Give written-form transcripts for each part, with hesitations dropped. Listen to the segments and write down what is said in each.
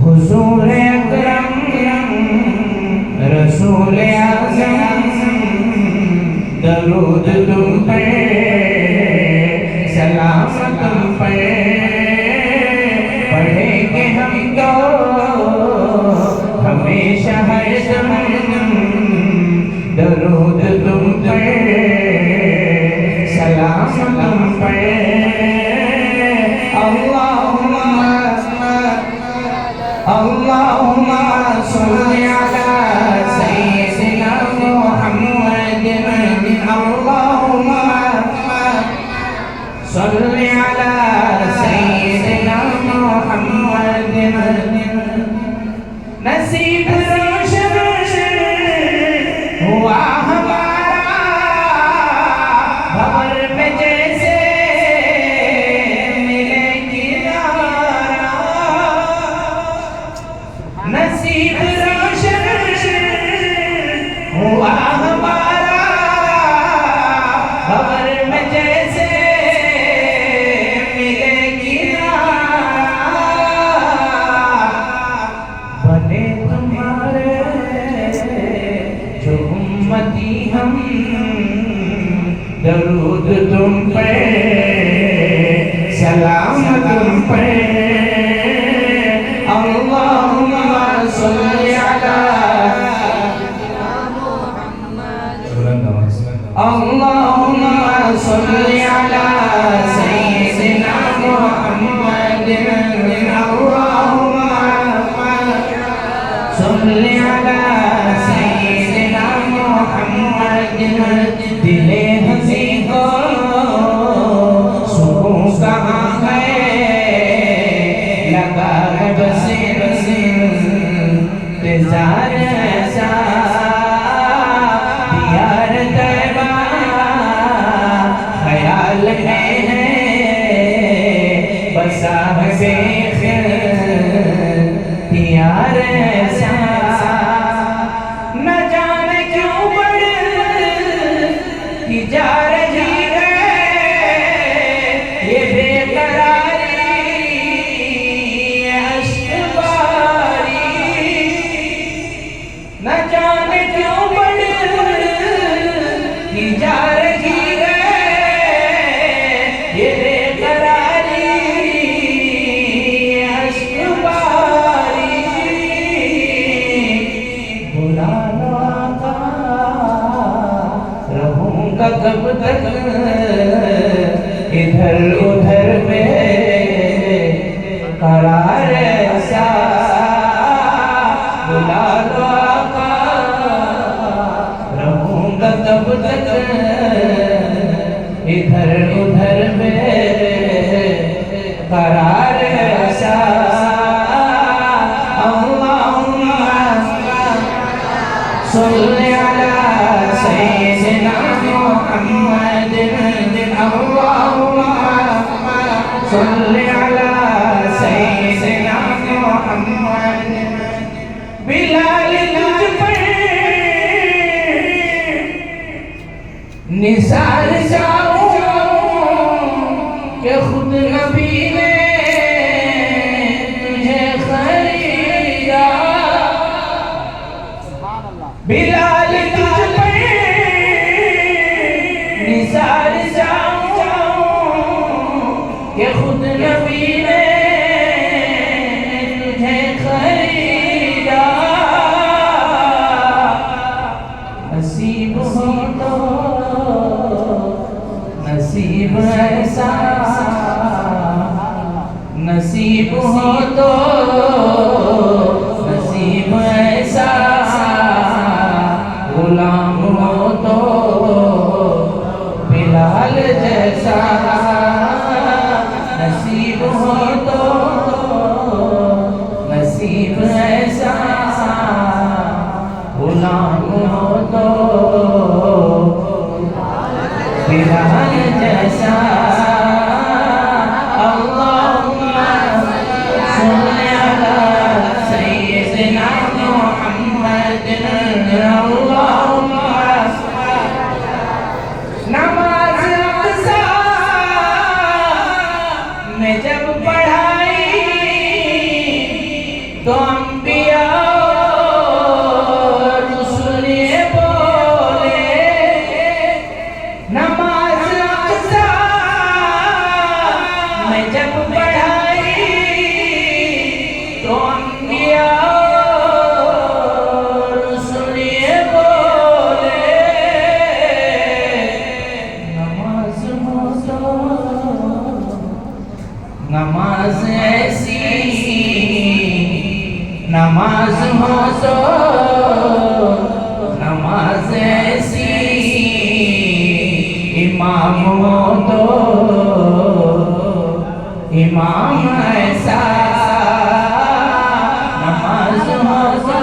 हुजूर अकरम रसूल आज़म दरूद तुम पर सलाम तुम पर पढ़ेंगे हम तो हमेशा हरदम दरूद तुम पर सलाम तुम पर अल्लाहुम्मा सल्ली अला सय्यिदिना मुहम्मद अल्लाहुम्मा सल्ली अला सय्यिदिना मुहम्मद नसीब रोशन हुआ हमारा भंवर में जैसे मिले किनारा नसीब रोशन हुआ हमारा भंवर में जैसे मिले किनारा बने तुम्हारे जो उम्मती हम दरूद तुम पे सलाम तुम पे अल्लाहुम्मा सल्ली अला अल्लाहुम्मा सल्ली अला सय्यिदिना मुहम्मद अल्लाहुम्मा सल्ली अला सय्यिदिना मुहम्मद दिले हंसी को सुकून कहाँ है लगा है बसे इंतजार ऐसा यार तैबा ख्याल में है बसा है यार ऐसा न जाने क्यों बढ़ कि जा रही है ये बेकरारी अश्कबारी न जाने क्यों बढ़ कि जा रही है ये बेकरारी अश्कबारी बुला लो आका रहूंगा कब तक इधर उधर में करार ऐसा बुला लो आका रहूंगा कब तक इधर उधर में करार ऐसा अल्लाहुम्मा सल्ली अला सय्यिदिना मुहम्मद अल्लाहुम्मा सल्ली अला सय्यिदिना मुहम्मद बिलाल तुझ पर निसार जाऊं कि खुद नबी ने तुझे खरीदा बिलाल तुझ पर निसार जाऊं कि खुद नबी ने तुझे खरीदा नसीब हो तो नसीब ऐसा नसीब हो तो नसीब ऐसा गुलाम हो तो बिलाल जैसा नसीब हो तो नसीब ऐसा गुलाम हो तो बिलाल जैसा अल्लाहुम्मा सल्ली अला सय्यिदिना मुहम्मद अल्लाहुम्मा नमाज हो तो नमाज ऐसी, इमाम हो तो इमाम ऐसा। नमाज हो तो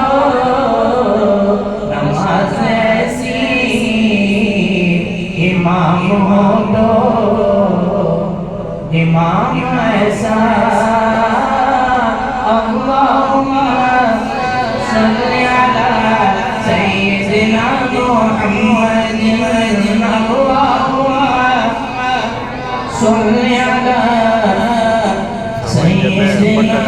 नमाज ऐसी, इमाम हो तो इमाम ऐसा। अल्लाहुम्मा सल्ली अला सय्यिदिना मुहम्मदिन। अल्लाहुम्मा सल्ली अला सय्यिदिना